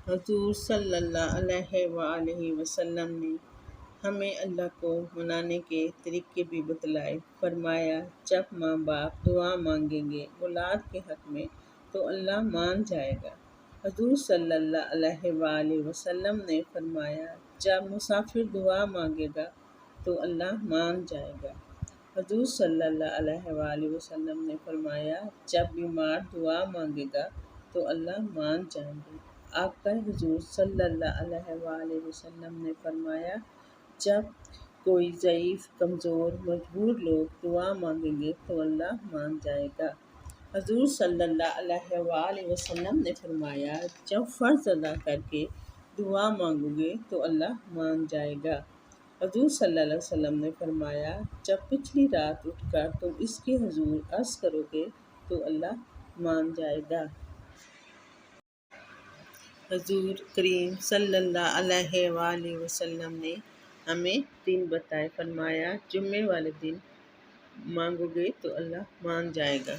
حضور صلی اللہ علیہ وآلہ وسلم نے ہمیں اللہ کو منانے کے طریقے بھی بتلائے۔ فرمایا جب ماں باپ دعا مانگیں گے اولاد کے حق میں تو اللہ مان جائے گا۔ حضور صلی اللہ علیہ وآلہ وسلم نے فرمایا جب مسافر دعا مانگے گا تو اللہ مان جائے گا۔ حضور صلی اللہ علیہ وآلہ وسلم نے فرمایا جب بیمار دعا مانگے گا تو اللہ مان جائیں گے۔ آقا حضور صلی اللہ علیہ وآلہ وسلم نے فرمایا جب کوئی ضعیف، کمزور، مجبور لوگ دعا مانگیں گے تو اللہ مان جائے گا۔ حضور صلی اللہ علیہ وآلہ وسلم نے فرمایا جب فرض ادا کر کے دعا مانگو گے تو اللہ مان جائے گا۔ حضور صلی اللہ علیہ وسلم نے فرمایا جب پچھلی رات اٹھ کر تم اس کے حضور عرض کرو گے تو اللہ مان جائے گا۔ حضور کریم صلی اللہ علیہ وآلہ وسلم نے ہمیں دن بتائے۔ فرمایا جمعے والے دن مانگو گے تو اللہ مان جائے گا۔